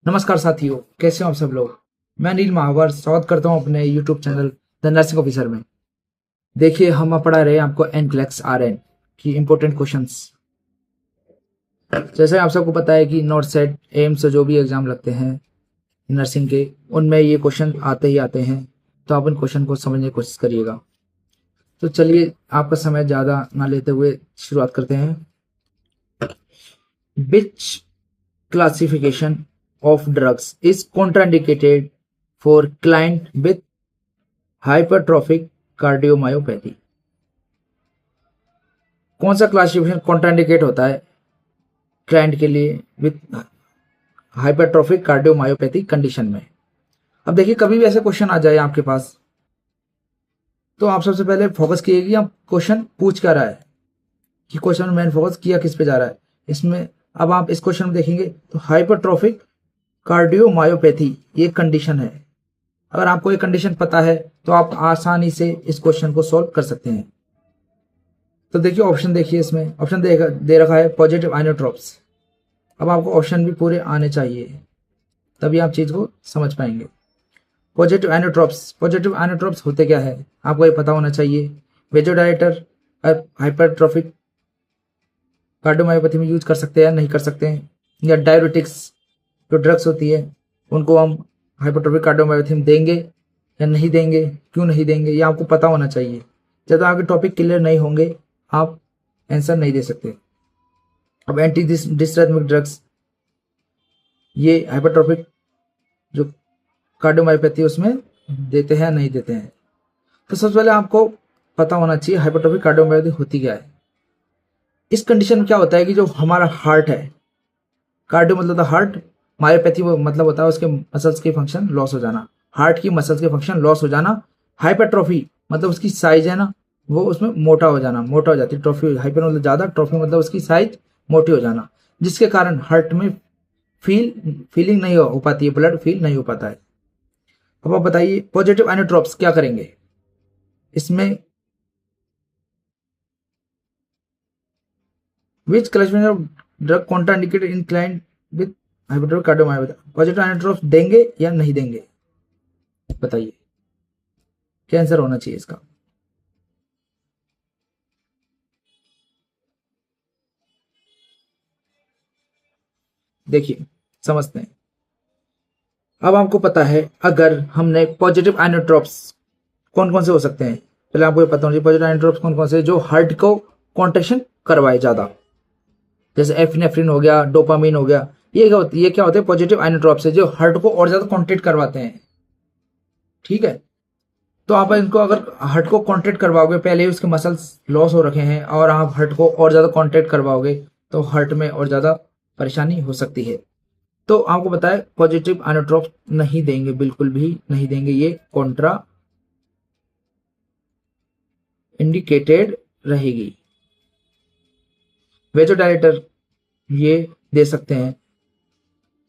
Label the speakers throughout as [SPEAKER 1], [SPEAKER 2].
[SPEAKER 1] नमस्कार साथियों, कैसे हो आप सब लोग। मैं अनिल महावर स्वागत करता हूं अपने YouTube channel the nursing officer में। देखिए, हम अब पढ़ा रहे हैं आपको एनक्लेक्स आरएन की इंपॉर्टेंट क्वेश्चंस। जैसे आप सबको पता है कि नॉट सेट एम्स जो भी एग्जाम लगते हैं नर्सिंग के, उनमें ये क्वेश्चन आते ही आते हैं। तो आप इन क्वेश्चन को समझने की कोशिश करिएगा। तो चलिए, आपका समय ज़्यादा ना लेते हुए शुरुआत करते हैं। विच classification of drugs is contraindicated for client with hypertrophic cardiomyopathy? कौन सा क्लासिफिकेशन कॉन्ट्राइंडिकेट होता है क्लाइंट के लिए विथ हाइपरट्रोफिक कार्डियोमायोपैथी कंडीशन में। अब देखिए, कभी भी ऐसा क्वेश्चन आ जाए आपके पास, तो आप सबसे पहले फोकस कीजिए कि आप क्वेश्चन पूछ क्या रहा है, कि क्वेश्चन में मेन फोकस किया किस पे जा रहा है इसमें। अब आप इस क्वेश्चन में देखेंगे तो हाइपरट्रोफिक कार्डियोमायोपैथी ये कंडीशन है। अगर आपको ये कंडीशन पता है तो आप आसानी से इस क्वेश्चन को सॉल्व कर सकते हैं। तो देखिए, ऑप्शन देखिए, इसमें ऑप्शन दे रखा है पॉजिटिव आइनोट्रोप्स। अब आपको ऑप्शन भी पूरे आने चाहिए, तभी आप चीज को समझ पाएंगे। पॉजिटिव आइनोट्रोप्स होते क्या है आपको ये पता होना चाहिए। वेजोडाइटर हाइपरट्रोफिक कार्डियोमायोपैथी में यूज कर सकते हैं, नहीं कर सकते हैं। या डायबिटिक्स जो ड्रग्स होती है उनको हम हाइपरट्रोफिक कार्डियोमायोपैथी में देंगे या नहीं देंगे, क्यों नहीं देंगे, ये आपको पता होना चाहिए। जब आपके टॉपिक क्लियर नहीं होंगे आप आंसर नहीं दे सकते। अब एंटी डिसरिथमिक ड्रग्स ये हाइपरट्रोफिक जो कार्डियोमायोपैथी उसमें देते हैं नहीं देते हैं। तो सबसे पहले आपको पता होना चाहिए हाइपरट्रोफिक कार्डियोमायोपैथी होती क्या है। इस कंडीशन में क्या होता है कि जो हमारा हार्ट है, कार्डियो मतलब होता है हार्ट, मायोपैथी मतलब होता है उसके मसल्स के फंक्शन लॉस हो जाना, हार्ट की मसल्स के फंक्शन लॉस हो जाना। हाइपरट्रोफी मतलब उसकी साइज है ना, वो उसमें मोटा हो जाना, मोटा हो जाती है। ट्रॉफी हाइपर मतलब ज्यादा, ट्रॉफी मतलब उसकी साइज मोटी हो जाना, जिसके कारण हार्ट में फीलिंग नहीं हो पाती है, ब्लड फील नहीं हो पाता है। अब आप बताइए पॉजिटिव आइनोट्रोप्स क्या करेंगे इसमें। Which classification of drug contraindicated in client with hypertrophic cardiomyopathy. Positive inotropes देंगे या नहीं देंगे, बताइए क्या आंसर होना चाहिए इसका। देखिए, समझते हैं। अब आपको पता है अगर हमने पॉजिटिव आइनोट्रोप्स कौन कौन से हो सकते हैं, पहले आपको ये पता होना चाहिए पॉजिटिव आइनोट्रोप्स कौन कौन से जो हार्ट को कॉन्ट्रेक्शन करवाए ज्यादा, जैसे एफिनेफ्रिन हो गया, डोपामीन हो गया। ये क्या होते हैं पॉजिटिव आइनोट्रोप्स है जो हार्ट को और ज्यादा कॉन्ट्रैक्ट करवाते हैं। ठीक है, तो आप इनको अगर हार्ट को कॉन्ट्रैक्ट करवाओगे, पहले ही उसके मसल्स लॉस हो रखे हैं और आप हार्ट को और ज्यादा कॉन्ट्रैक्ट करवाओगे तो हार्ट में और ज्यादा परेशानी हो सकती है। तो आपको बताया पॉजिटिव आइनोट्रोप नहीं देंगे, बिल्कुल भी नहीं देंगे, ये कॉन्ट्रा इंडिकेटेड रहेगी। वेजोडाइलेटर ये दे सकते हैं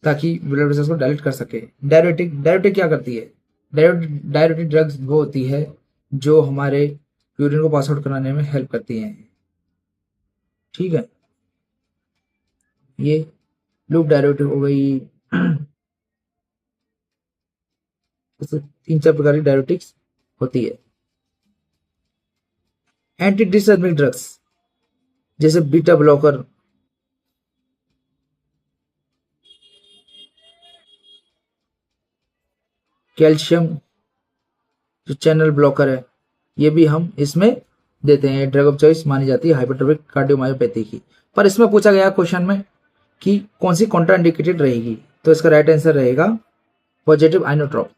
[SPEAKER 1] ताकि ब्लड प्रेशर को डायलेट कर सके। डायरेटिक क्या करती है, डायरेटिक ड्रग्स वो होती है जो हमारे यूरिन को पास आउट कराने में हेल्प करती हैं। ठीक है, ये लूप डायरेटिक हो गई। तो 3-4 प्रकार की डायरेटिक्स होती है। एंटी डिसरिथमिक ड्रग्स जैसे बीटा ब्लॉकर, कैल्शियम जो चैनल ब्लॉकर है, ये भी हम इसमें देते हैं। ड्रग ऑफ चॉइस मानी जाती है हाइपरट्रोफिक कार्डियोमायोपैथी की। पर इसमें पूछा गया क्वेश्चन में कि कौन सी कॉन्ट्राइंडिकेटेड रहेगी, तो इसका राइट आंसर रहेगा पॉजिटिव आइनोट्रोप।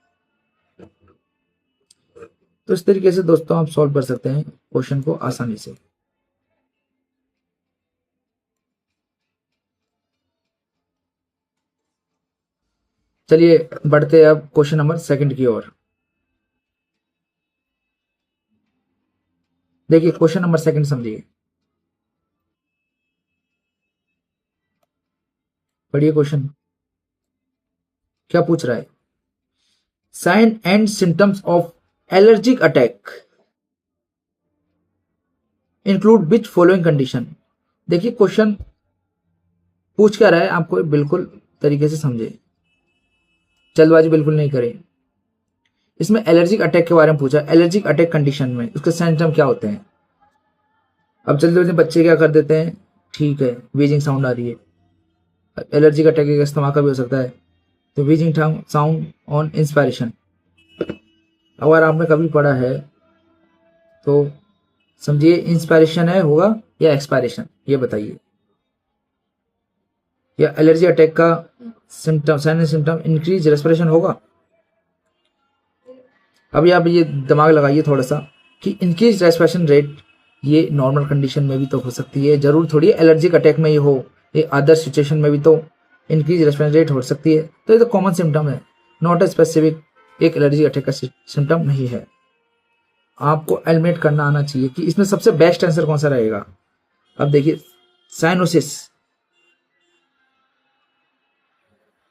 [SPEAKER 1] तो इस तरीके से दोस्तों आप सॉल्व कर सकते हैं क्वेश्चन को आसानी से। चलिए बढ़ते हैं अब क्वेश्चन नंबर 2 की ओर। देखिए क्वेश्चन नंबर 2 समझिए, पढ़िए क्वेश्चन क्या पूछ रहा है। Sign and symptoms of allergic attack include which following condition. देखिए क्वेश्चन पूछ क्या रहा है, आपको बिल्कुल तरीके से समझे। जल्दबाजी बिल्कुल नहीं करें। इसमें एलर्जिक अटैक के बारे में पूछा, एलर्जिक अटैक कंडीशन में उसके सिम्टम क्या होते हैं। अब जल्दी जल्दी बच्चे क्या कर देते हैं, ठीक है वीजिंग साउंड आ रही है, एलर्जिक अटैक का इस्तेमाल का भी हो सकता है। तो वीजिंग साउंड ऑन इंस्पायरेशन, अगर आपने कभी पढ़ा है तो समझिए इंस्पायरेशन है होगा या एक्सपायरेशन, ये बताइए। या एलर्जी अटैक का symptom, sign symptom increase respiration होगा। अभी आप ये दिमाग लगाइए थोड़ा सा कि इंक्रीज रेस्पिरेशन रेट ये नॉर्मल कंडीशन में भी तो हो सकती है, जरूर थोड़ी एलर्जिक अटैक में ही हो, ये अदर सिचुएशन में भी तो इंक्रीज रेस्पिरेशन रेट हो सकती है। तो ये तो कॉमन सिम्टम है, नॉट ए स्पेसिफिक एक एलर्जी अटैक का सिम्टम नहीं है। आपको एलिमिनेट करना आना चाहिए कि इसमें सबसे बेस्ट आंसर कौन सा रहेगा। अब देखिए साइनोसिस,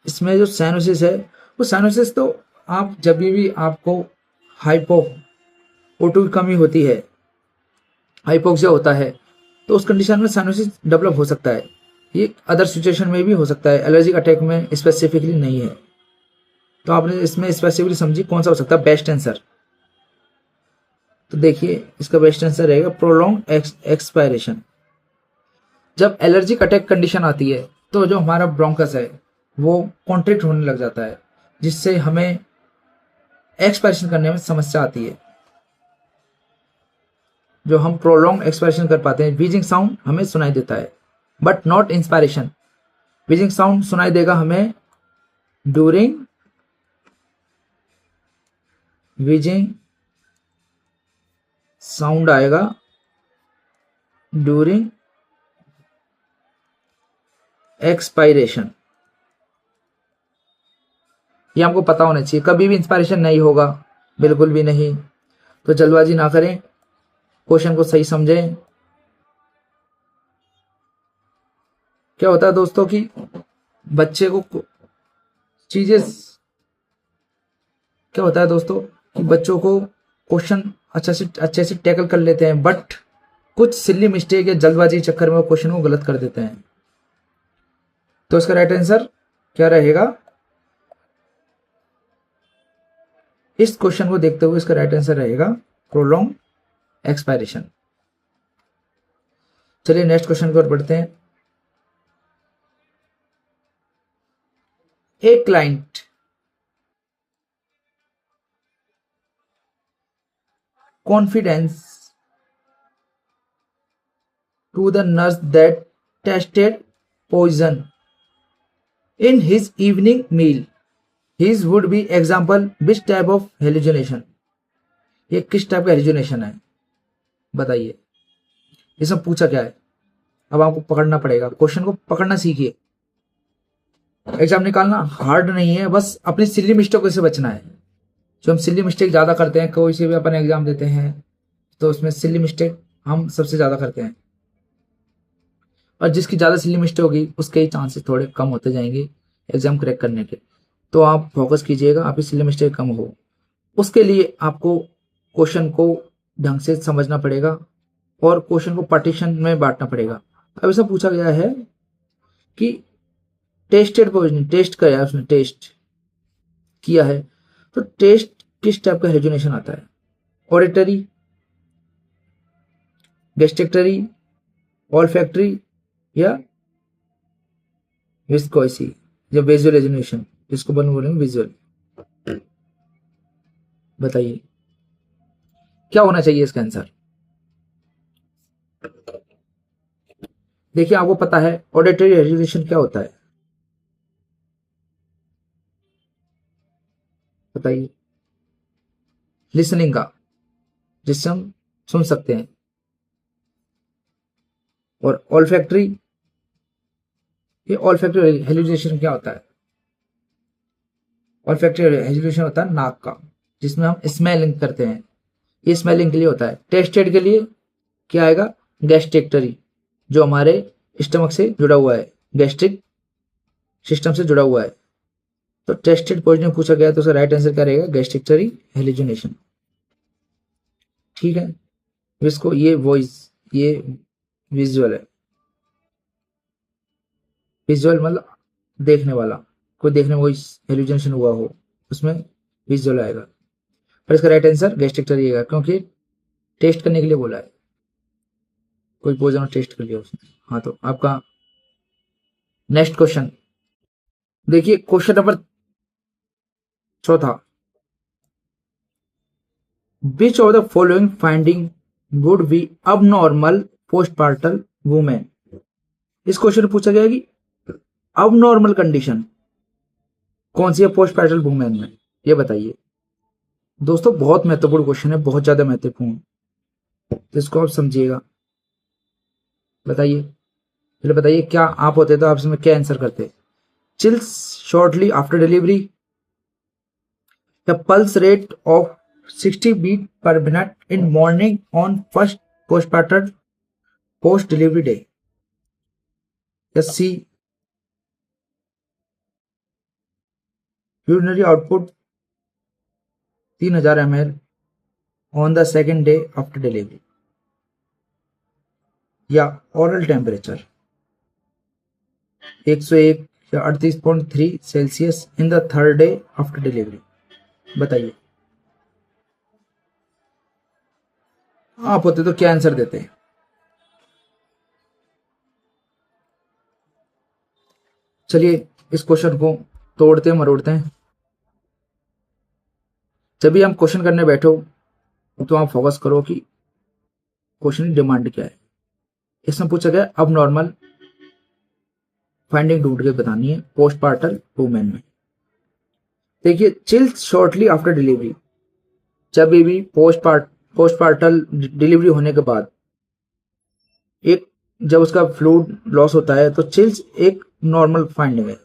[SPEAKER 1] इसमें जो साइनोसिस है वो साइनोसिस तो आप जब भी आपको हाइपो O2 की कमी होती है, हाइपोक्सिया होता है, तो उस कंडीशन में साइनोसिस डेवलप हो सकता है। ये अदर सिचुएशन में भी हो सकता है, एलर्जिक अटैक में स्पेसिफिकली नहीं है। तो आपने इसमें स्पेसिफिकली समझी कौन सा हो सकता है बेस्ट आंसर। तो देखिए इसका बेस्ट आंसर रहेगा प्रोलॉन्ग एक्सपायरेशन। जब एलर्जिक अटैक कंडीशन आती है तो जो हमारा ब्रोंकस है वो कॉन्ट्रैक्ट होने लग जाता है, जिससे हमें एक्सपायरेशन करने में समस्या आती है। जो हम प्रोलॉन्ग एक्सपायरेशन कर पाते हैं, व्हीजिंग साउंड हमें सुनाई देता है बट नॉट इंस्पायरेशन। व्हीजिंग साउंड सुनाई देगा हमें ड्यूरिंग व्हीजिंग साउंड आएगा ड्यूरिंग एक्सपायरेशन। ये हमको पता होना चाहिए, कभी भी इंस्पायरेशन नहीं होगा, बिल्कुल भी नहीं। तो जल्दबाजी ना करें, क्वेश्चन को सही समझें। क्या होता है दोस्तों कि बच्चे को चीजें, क्या होता है दोस्तों कि बच्चों को क्वेश्चन अच्छे से टैकल कर लेते हैं, बट कुछ सिली मिस्टेक या जल्दबाजी के चक्कर में वो क्वेश्चन को गलत कर देते हैं। तो इसका राइट आंसर क्या रहेगा, इस क्वेश्चन को देखते हुए इसका राइट आंसर रहेगा प्रोलॉन्ग एक्सपायरेशन। चलिए नेक्स्ट क्वेश्चन की ओर बढ़ते हैं। A client confidence to the nurse that tasted poison in his evening meal. His would be example which type of hallucination? ये किस टाइप का हेलुसिनेशन है बताइए। इसमें पूछा क्या है, अब आपको पकड़ना पड़ेगा, क्वेश्चन को पकड़ना सीखिए। एग्जाम निकालना हार्ड नहीं है, बस अपनी सिली मिस्टेक से बचना है। जो हम सिली मिस्टेक ज़्यादा करते हैं, कोई से भी अपन एग्जाम देते हैं तो उसमें सिली मिस्टेक हम सबसे ज़्यादा करते हैं, और जिसकी ज़्यादा सिली मिस्टेक होगी उसके ही चांसेस थोड़े कम होते जाएंगे एग्जाम क्रैक करने के। तो आप फोकस कीजिएगा, आपकी सिली मिस्टेक कम हो। उसके लिए आपको क्वेश्चन को ढंग से समझना पड़ेगा और क्वेश्चन को पार्टीशन में बांटना पड़ेगा। अब इसमें पूछा गया है कि टेस्टेड पॉइजनिंग, टेस्ट किया है उसने, टेस्ट किया है, तो टेस्ट किस टाइप का हेलुसिनेशन आता है, ऑडिटरी, गैस्ट्रिक्टरी, ऑल्फैक्टरी या विस्कोसी या विजुअल हेलुसिनेशन, जिसको बन बोलेंगे विजुअल। बताइए क्या होना चाहिए इसका आंसर। देखिए आपको पता है ऑडिटरी हेलुसिनेशन क्या होता है, बताइए। लिसनिंग का, जिससे हम सुन सकते हैं। और ऑल्फैक्टरी, ये ऑल्फैक्टरी हेलुसिनेशन क्या होता है, ऑल्फैक्टरी हेलुसिनेशन होता है नाक का, जिसमें हम स्मेलिंग करते हैं, ये स्मेलिंग के लिए होता है। टेस्टेड के लिए क्या आएगा, गैस्ट्रिक्टरी, जो हमारे स्टमक से जुड़ा हुआ है, गैस्ट्रिक सिस्टम से जुड़ा हुआ है। तो टेस्टेड पॉइजनिंग पूछा गया तो उसका राइट आंसर क्या रहेगा, गैस्ट्रिक्टरी हेलुसिनेशन। ठीक है, इसको ये वॉइस, ये विजुअल है, विजुअल मतलब देखने वाला, कोई देखने में कोई हेलुसिनेशन हुआ हो, उसमें विजुअल आएगा। पर इसका राइट आंसर गैस्ट्रिक चलिएगा, क्योंकि टेस्ट करने के लिए बोला है, कोई पोजन टेस्ट कर लिया उसने। हाँ, तो आपका नेक्स्ट क्वेश्चन देखिए, क्वेश्चन नंबर चौथा, which of the following finding would be abnormal postpartal women. इस क्वेश्चन में पूछा गया कि अबनॉर्मल कंडीशन कौन सी है पोस्टपार्टल वुमेन में, ये बताइए। दोस्तों बहुत महत्वपूर्ण क्वेश्चन है, बहुत ज्यादा महत्वपूर्ण, तो इसको आप समझिएगा। बताइए, पहले बताइए, क्या आप होते तो आप इसमें क्या आंसर करते। चिल्स शॉर्टली आफ्टर डिलीवरी, या pulse rate of 60 beat per minute in morning on first postpartal post delivery day, या C urinary output 3000 ml on the second day after delivery, या ओरल टेम्परेचर 101 या 38.3 Celsius in the third day after delivery. बताइए, आप होते तो क्या answer देते। चलिए इस क्वेश्चन को तोड़ते मरोड़ते हैं। जब भी हम क्वेश्चन करने बैठो तो आप फोकस करो कि क्वेश्चन की डिमांड क्या है। इसमें पूछा गया अब नॉर्मल फाइंडिंग ढूंढ के बतानी है पोस्टपार्टल वुमेन में। देखिए, चिल्स शॉर्टली आफ्टर डिलीवरी, जब भी पोस्टपार्टल डिलीवरी होने के बाद एक जब उसका फ्लूइड लॉस होता है, तो चिल्स एक नॉर्मल फाइंडिंग है।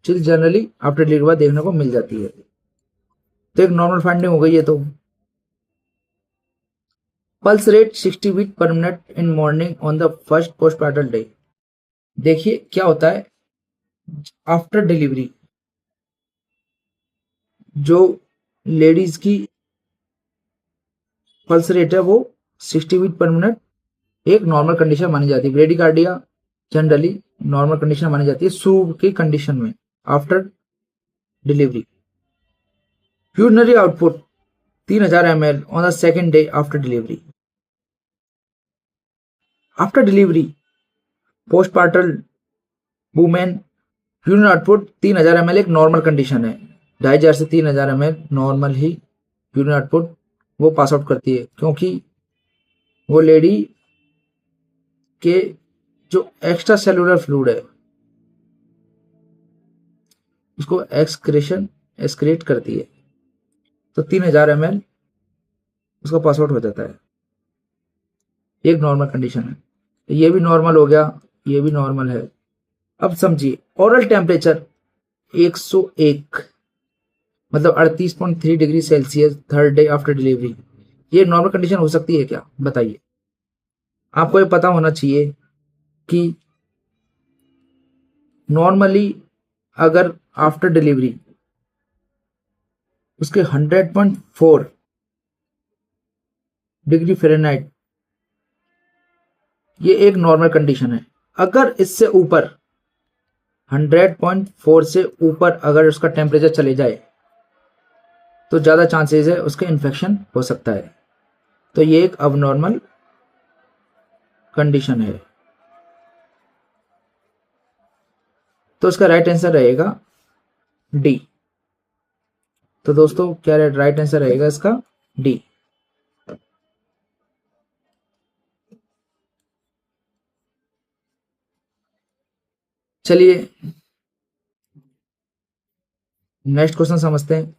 [SPEAKER 1] चिल्स जनरली आफ्टर डिलीवरी के बाद देखने को मिल जाती है, तो एक नॉर्मल फाइंडिंग हो गई है। तो pulse rate 60 beat per minute in morning on the first postpartal day. देखिए क्या होता है, आफ्टर डिलीवरी जो लेडीज की पल्स रेट है वो 60 बीट पर मिनट एक नॉर्मल कंडीशन मानी जाती है। ब्रेडिकार्डिया जनरली नॉर्मल कंडीशन मानी जाती है शुरू की कंडीशन में after delivery. Urinary output 3000 ml on the second day after delivery. After delivery postpartal women urine output 3000 ml एक नॉर्मल कंडीशन है। 2500 से 3000 ml नॉर्मल ही यूरिन आउटपुट वो पास आउट करती है, क्योंकि वो लेडी के जो एक्स्ट्रा सेलुलर फ्लूइड है उसको एक्सक्रेट करती है, तो 3000 ml उसका पास आउट हो जाता है। एक नॉर्मल कंडीशन है, तो ये भी नॉर्मल हो गया, ये भी नॉर्मल है। अब समझिए, ओरल टेम्परेचर 101 मतलब 38.3 degree Celsius third day after delivery, ये नॉर्मल कंडीशन हो सकती है क्या, बताइए। आपको ये पता होना चाहिए कि नॉर्मली अगर आफ्टर डिलीवरी उसके 100.4 डिग्री फ़ारेनहाइट ये एक नॉर्मल कंडीशन है। अगर इससे ऊपर 100.4 से ऊपर अगर उसका टेम्परेचर चले जाए तो ज़्यादा चांसेस है उसके इन्फेक्शन हो सकता है, तो ये एक अबनॉर्मल कंडीशन है। तो उसका राइट आंसर रहेगा डी। तो दोस्तों क्या राइट आंसर रहेगा इसका, डी। चलिए नेक्स्ट क्वेश्चन समझते हैं।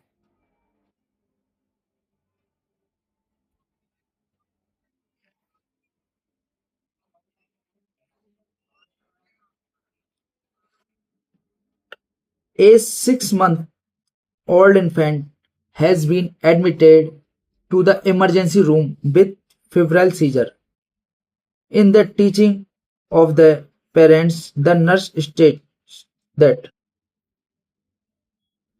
[SPEAKER 1] A 6-month-old infant has been admitted to the emergency room with febrile seizure. In the teaching of the parents, the nurse states that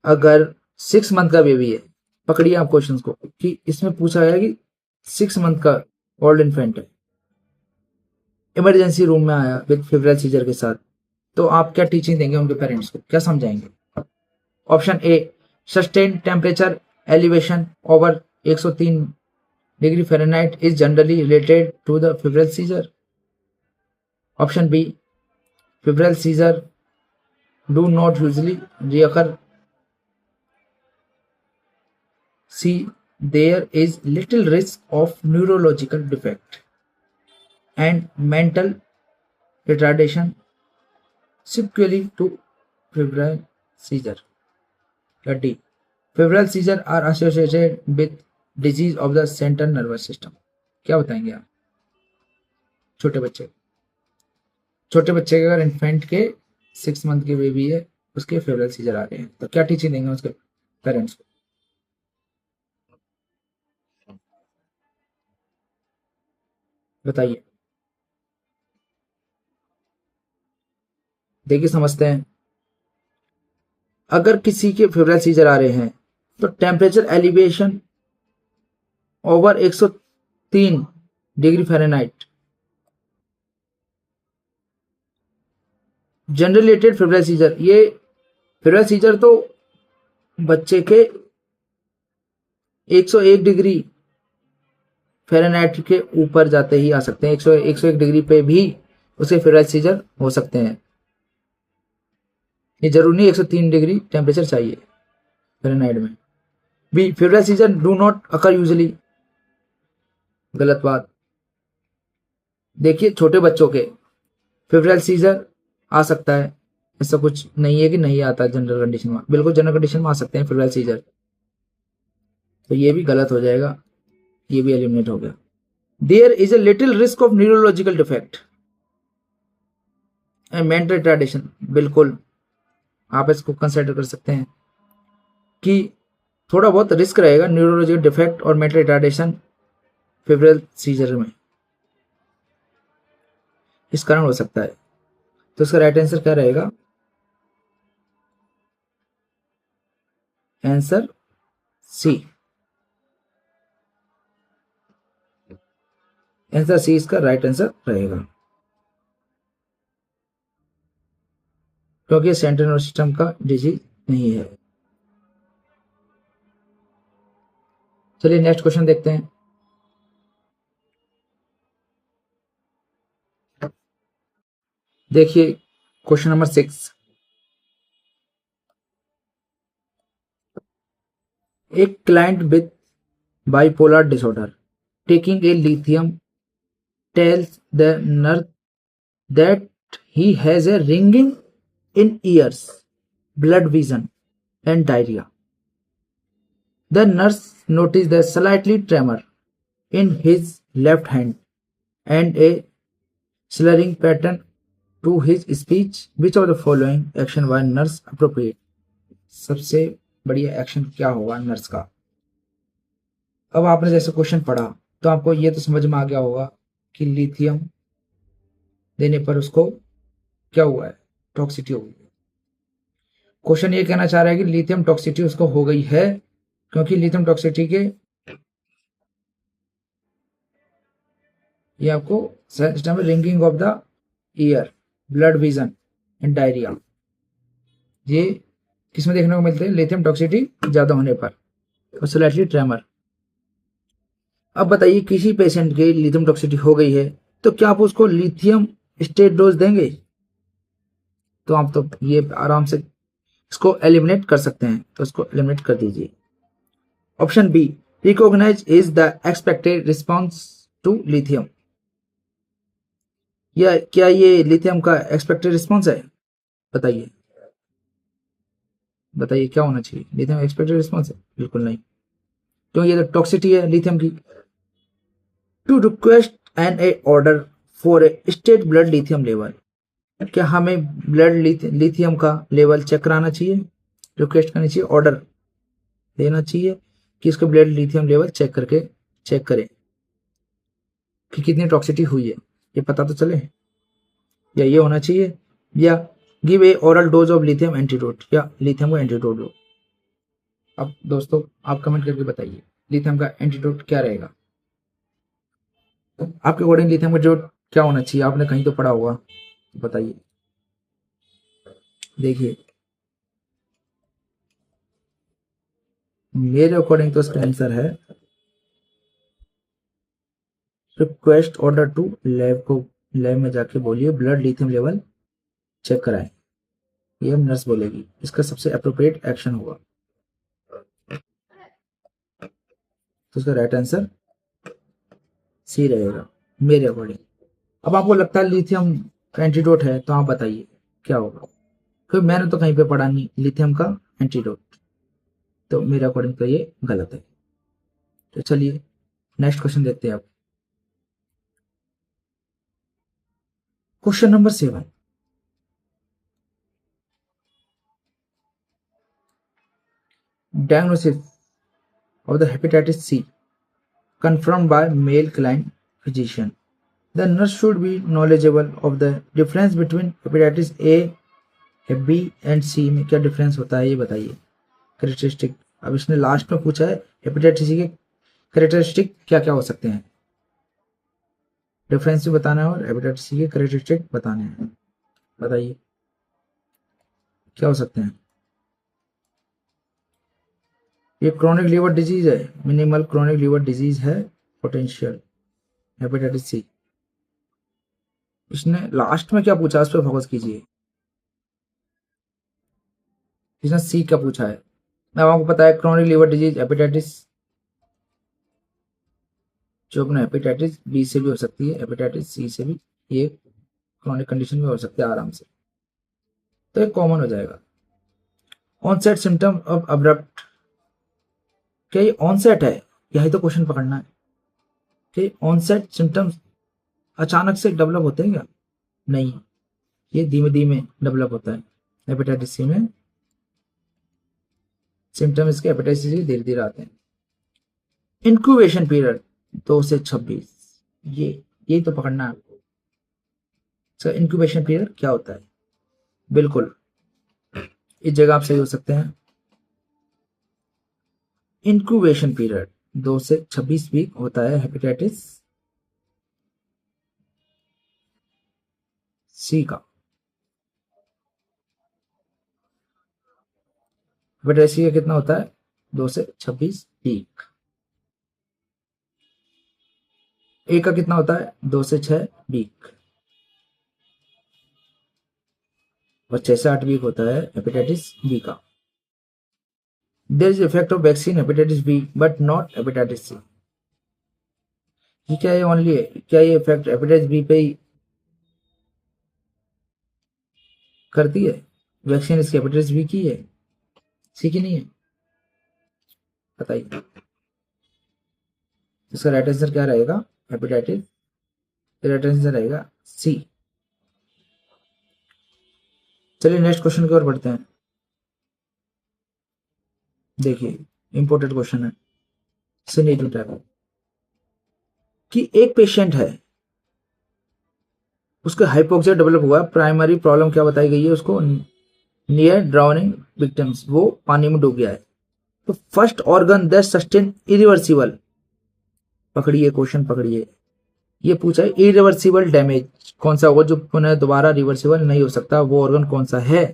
[SPEAKER 1] अगर 6 मंथ का बेबी है, पकड़िए आप क्वेश्चंस को, कि इसमें पूछा गया कि 6 मंथ का ओल्ड इन्फेंट है, इमरजेंसी रूम में आया विद फेब्राइल सीजर के साथ, तो आप क्या टीचिंग देंगे उनके पेरेंट्स को, क्या समझाएंगे। Option A sustain temperature elevation over 103 degree Fahrenheit is generally related to the febrile seizure. Option B febrile seizure do not usually reoccur। C. There is little risk of neurological defect and mental retardation sequelae to febrile seizure। या D. Febrile seizure are associated with disease of the central nervous system। क्या बताएंगे आप? छोटे बच्चे के अगर infant के 6 month के बेबी है उसके फेब्रल सीजर आ रहे हैं तो क्या टीचिंग देंगे उसके पेरेंट्स को? बताइए। देखिए समझते हैं। अगर किसी के फेब्रल सीजर आ रहे हैं तो temperature elevation over 103 degree Fahrenheit general related febrile seizure, ये फेब्रल सीजर तो बच्चे के 101 डिग्री फ़ारेनहाइट के ऊपर जाते ही आ सकते हैं। 101 डिग्री पे भी उसे फेब्रल सीजर हो सकते हैं। ये जरूरी नहीं 103 डिग्री टेम्परेचर चाहिए फ़ारेनहाइट में। B febrile seizure do not occur usually, गलत बात। देखिए छोटे बच्चों के फेब्रल सीजर आ सकता है, ऐसा कुछ नहीं है कि नहीं आता जनरल कंडीशन में, बिल्कुल जनरल कंडीशन में आ सकते हैं फेब्रल सीजर। तो ये भी गलत हो जाएगा, ये भी एलिमिनेट हो गया। There is a little risk of neurological defect and mental retardation, बिल्कुल आप इसको कंसिडर कर सकते हैं कि थोड़ा बहुत रिस्क रहेगा न्यूरोलॉजिकल डिफेक्ट और मेंटल रिटार्डेशन फेब्रल सीजर में, इस कारण हो सकता है। तो इसका राइट आंसर क्या रहेगा? Answer C. आंसर सी इसका राइट आंसर रहेगा, क्योंकि सेंट्रल नर्वस सिस्टम का डिजीज नहीं है। चलिए नेक्स्ट क्वेश्चन देखते हैं। देखिए क्वेश्चन नंबर 6। एक client with bipolar disorder taking a lithium tells the nurse that he has a ringing in ears, blood vision and diarrhea. The nurse noticed the slightly tremor in his left hand and a slurring pattern to his speech. Which of the following action was nurse appropriate? सबसे बढ़िया action क्या होगा nurse का? अब आपने जैसे question पढ़ा तो आपको ये तो समझ में आ गया होगा कि लिथियम देने पर उसको क्या हुआ है, टॉक्सिटी हो गई। क्वेश्चन ये कहना चाह रहा है कि लिथियम टॉक्सिटी उसको हो गई है क्योंकि लिथियम टॉक्सिटी के ये आपको सिस्टम में ringing of the year, blood vision and diarrhoea, ये किसमें देखने को मिलते हैं? लिथियम टॉक्सिटी ज्यादा होने पर और स्लाइटली ट्रेमर। अब बताइए किसी पेशेंट के लिथियम टॉक्सिटी हो गई है तो क्या आप उसको लिथियम स्टेट डोज देंगे? तो आप तो ये आराम से इसको एलिमिनेट कर सकते हैं, तो इसको एलिमिनेट कर दीजिए। Option B recognize is the expected response to lithium, या क्या ये लिथियम का एक्सपेक्टेड रिस्पॉन्स है? बताइए बताइए क्या होना चाहिए? लिथियम एक्सपेक्टेड रिस्पॉन्स है? बिल्कुल नहीं, क्योंकि ये तो टॉक्सिटी है लिथियम की। To request an a order for a stat blood lithium level, क्या हमें ब्लड लिथियम का लेवल चेक कराना चाहिए, रिक्वेस्ट करनी चाहिए, ऑर्डर देना चाहिए कि इसका ब्लड लिथियम लेवल चेक करें कि कितनी टॉक्सिटी हुई है, ये पता तो चले। या ये होना चाहिए, या give a oral dose of lithium antidote, या लिथियम का एंटीडोट दो। अब दोस्तों आप कमेंट करके बताइए लिथियम का एंटीडोट क्या रहेगा? आपके अकॉर्डिंग लिथियम का एंटीडोट क्या होना चाहिए? आपने कहीं तो पढ़ा होगा, बताइए। देखिए मेरे अकॉर्डिंग तो इसका आंसर है रिक्वेस्ट ऑर्डर टू लैब को, लैब में जाके बोलिए ब्लड लिथियम लेवल चेक कराएं, ये हम नर्स बोलेगी, इसका सबसे अप्रोप्रिएट एक्शन होगा। तो इसका राइट आंसर सी रहेगा मेरे अकॉर्डिंग। अब आपको लगता है लिथियम एंटीडोट है तो आप बताइए क्या होगा, क्योंकि मैंने तो कहीं पे पढ़ा नहीं लिथियम का एंटीडोट, तो मेरे अकॉर्डिंग तो ये गलत है। तो चलिए नेक्स्ट क्वेश्चन देखते हैं आप। Question number 7, diagnosis of the hepatitis C confirmed by male client physician. The nurse should be knowledgeable of the difference between hepatitis A, B and C में क्या डिफरेंस होता है ये बताइए। कैरेक्टरिस्टिक, अब इसने लास्ट में पूछा है हेपेटाइटिस सी के कैरेक्टरिस्टिक क्या क्या हो सकते हैं, डिफरेंस भी बताना है और हेपेटाइटिस सी के कैरेक्टरिस्टिक बताने हैं, बताइए क्या हो सकते हैं। ये क्रोनिक लीवर डिजीज है, मिनिमल क्रोनिक लीवर डिजीज है, पोटेंशियल हेपेटाइटिस सी। इसने लास्ट में क्या पूछा उस पर फोकस कीजिए, इसने सी क्या पूछा है। अब आपको पता है क्रोनिक लीवर डिजीज हेपेटाइटिस, जो अपना हेपेटाइटिस बी से भी हो सकती है, हेपेटाइटिस सी से भी, ये क्रोनिक कंडीशन में हो सकती है आराम से, तो ये कॉमन हो जाएगा। ऑनसेट सिम्टम ऑफ अब्रप्ट, क्या ये ऑनसेट है, यही तो क्वेश्चन पकड़ना है कि ऑनसेट सिम्टम्स अचानक से डेवलप होते हैं क्या, नहीं, ये धीमे धीमे डेवलप होता है। हेपेटाइटिस सी में सिम्टम इसके हेपेटाइटिस सी धीरे धीरे आते हैं। इंक्यूबेशन पीरियड 2 से 26, ये तो पकड़ना है आपको। सर इंक्यूबेशन पीरियड क्या होता है, बिल्कुल इस जगह आप सही हो सकते हैं। इंक्यूबेशन पीरियड 2 से 26 वीक होता है हेपेटाइटिस सी का। हेपेटाइटिस सी का कितना होता है, 2 से 26 वीक। ए का कितना होता है, 2 से 6 वीक, और 6 से 8 वीक होता है हेपेटाइटिस बी का। There is effect of vaccine hepatitis B but not hepatitis C, ये क्या है ओनली है, क्या ये इफेक्ट हेपेटाइटिस बी पे ही करती है, वैक्सीन इसकी हेपेटाइटिस बी की है, सी की नहीं है, बताइए। इसका राइट आंसर क्या रहेगा, हेपेटाइटिस, राइट आंसर रहेगा सी। चलिए नेक्स्ट क्वेश्चन की ओर बढ़ते हैं। देखिए इंपॉर्टेंट क्वेश्चन है, सिनेरियो टाइप कि एक पेशेंट है, उसका हाइपोक्सिया डेवलप हुआ, प्राइमरी प्रॉब्लम क्या बताई गई है उसको, नियर ड्राउनिंग विक्टिम्स, वो पानी में डूब गया है। तो first organ that sustain irreversible, पकड़िए क्वेश्चन पकड़िए, ये पूछा है इरिवर्सिबल डैमेज कौन सा होगा जो पुनः दोबारा रिवर्सिबल नहीं हो सकता, वो ऑर्गन कौन सा है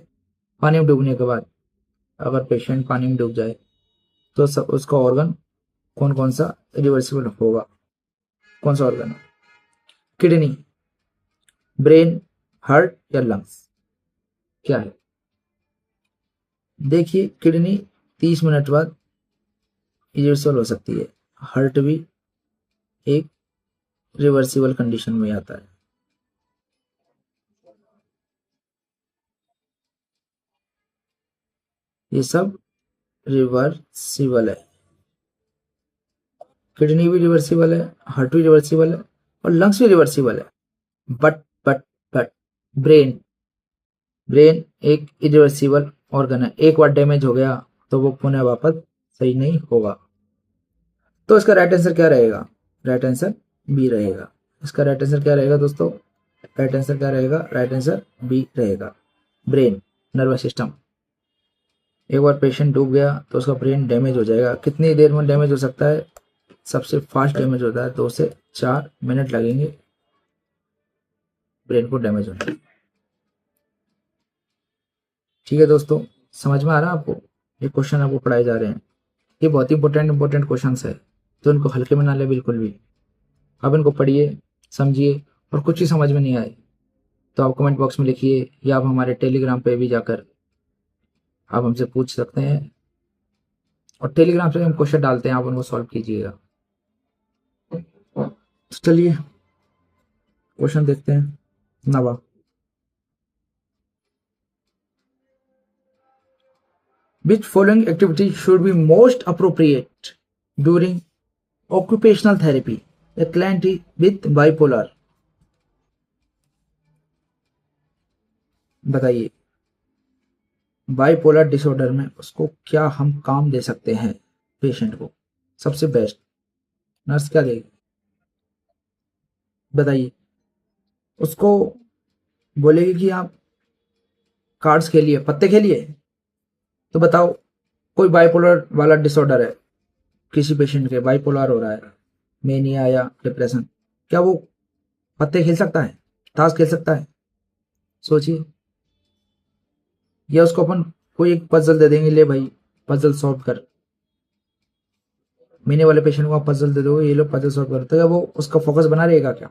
[SPEAKER 1] पानी में डूबने के बाद, अगर पेशेंट पानी में डूब जाए तो सब उसका ऑर्गन कौन कौन सा रिवर्सिबल होगा, कौन सा ऑर्गन, किडनी, ब्रेन, हार्ट या लंग्स, क्या है। देखिए किडनी 30 मिनट बाद इरिवर्सिबल हो सकती है, हार्ट भी एक रिवर्सिबल कंडीशन में आता है। ये सब रिवर्सिबल है, किडनी भी रिवर्सिबल है, हार्ट भी रिवर्सिबल है और लंग्स भी रिवर्सिबल है, but but but brain, brain एक इरिवर्सिबल ऑर्गन है, एक बार डैमेज हो गया तो वो पुनः वापस सही नहीं होगा। तो इसका राइट आंसर क्या रहेगा, राइट आंसर बी रहेगा। इसका राइट आंसर क्या रहेगा दोस्तों, राइट आंसर क्या रहेगा, राइट आंसर बी रहेगा। ब्रेन, नर्वस सिस्टम, एक बार पेशेंट डूब गया तो उसका ब्रेन डैमेज हो जाएगा, कितनी देर में डैमेज हो सकता है, सबसे फास्ट डैमेज होता है 2 से 4 मिनट लगेंगे ब्रेन को डैमेज होने में। ठीक है दोस्तों, समझ में आ रहा है आपको, ये क्वेश्चन आपको पढ़ाए जा रहे हैं, ये बहुत ही इंपॉर्टेंट क्वेश्चन है, तो इनको हल्के में ना ले बिल्कुल भी। आप इनको पढ़िए, समझिए, और कुछ ही समझ में नहीं आए तो आप कमेंट बॉक्स में लिखिए, या आप हमारे टेलीग्राम पे भी जाकर आप हमसे पूछ सकते हैं, और टेलीग्राम से हम क्वेश्चन डालते हैं, आप उनको सॉल्व कीजिएगा। तो चलिए क्वेश्चन देखते हैं। नवा, which following activity should be most appropriate during occupational therapy? A client with bipolar, बताइए बाइपोलर डिसऑर्डर में उसको क्या हम काम दे सकते हैं पेशेंट को सबसे बेस्ट? नर्स क्या देगी बताइए? उसको बोलेगी कि आप कार्ड्स खेलिए, पत्ते खेलिए। तो बताओ, कोई बाइपोलर वाला डिसऑर्डर है, किसी पेशेंट के बाइपोलर हो रहा है, मेनिया या डिप्रेशन, क्या वो पत्ते खेल सकता है, ताश खेल सकता है? सोचिए। या उसको अपन कोई एक पजल दे देंगे, ले भाई पजल सॉल्व कर। मेने वाले पेशेंट को आप पजल दे दो, ये लोग पजल सॉल्व कर, तो क्या वो उसका फोकस बना रहेगा? क्या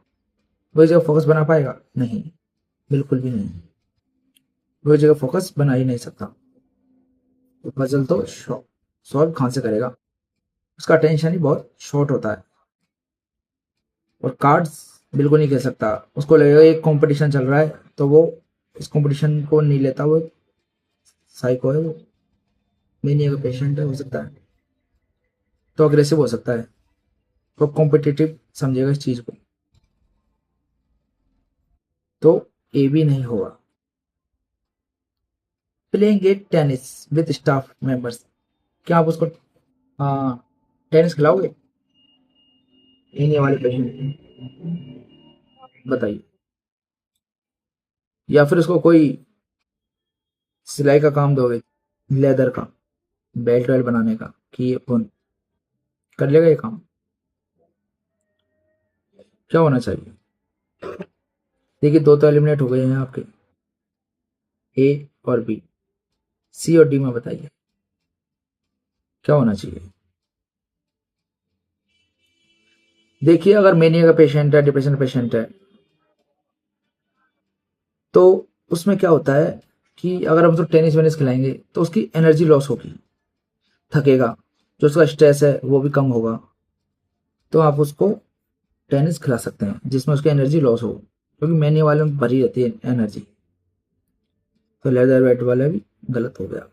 [SPEAKER 1] वो जगह फोकस बना पाएगा? नहीं, बिल्कुल भी नहीं। वो जगह फोकस बना ही नहीं सकता। तो पजल तो सॉल्व कहाँ से करेगा? उसका अटेंशन ही बहुत शॉर्ट होता है। और कार्ड्स बिल्कुल नहीं खेल सकता। उसको लगेगा एक कंपटीशन चल रहा है, तो वो इस कंपटीशन को नहीं लेता। वो साइको है, वो मेनिया का पेशेंट है, हो सकता है तो अग्रेसिव हो सकता है, वो कॉम्पिटिटिव समझेगा इस चीज को, तो ए भी नहीं होगा। Playing a tennis with staff members, क्या आप उसको टेनिस खिलाओगे मेनिया वाले पेशेंट? बताइए। या फिर उसको कोई सिलाई का काम दोगे, लेदर का बेल्ट वेल्ट बनाने का, कि ये फोन कर लेगा ये काम? क्या होना चाहिए? देखिए, दो तो एलिमिनेट हो गए हैं आपके, ए और बी। सी और डी में बताइए क्या होना चाहिए? देखिए, अगर मेनिया का पेशेंट है, डिप्रेशन पेशेंट है, तो उसमें क्या होता है कि अगर हम उसको टेनिस वेनिस खिलाएंगे तो उसकी एनर्जी लॉस होगी, थकेगा, जो उसका स्ट्रेस है वो भी कम होगा। तो आप उसको टेनिस खिला सकते हैं जिसमें उसकी एनर्जी लॉस हो, क्योंकि मेनिया वाले में भरी रहती है एनर्जी। तो लेदर वेट वाला भी गलत हो गया,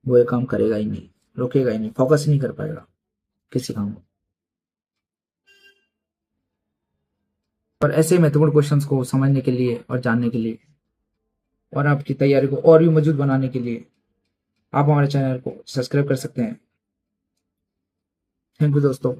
[SPEAKER 1] वो ये काम करेगा ही नहीं, रुकेगा ही नहीं, फोकस ही नहीं कर पाएगा किसी काम को। और ऐसे महत्वपूर्ण क्वेश्चंस को समझने के लिए और जानने के लिए और आपकी तैयारी को और भी मजबूत बनाने के लिए आप हमारे चैनल को सब्सक्राइब कर सकते हैं। थैंक यू दोस्तों।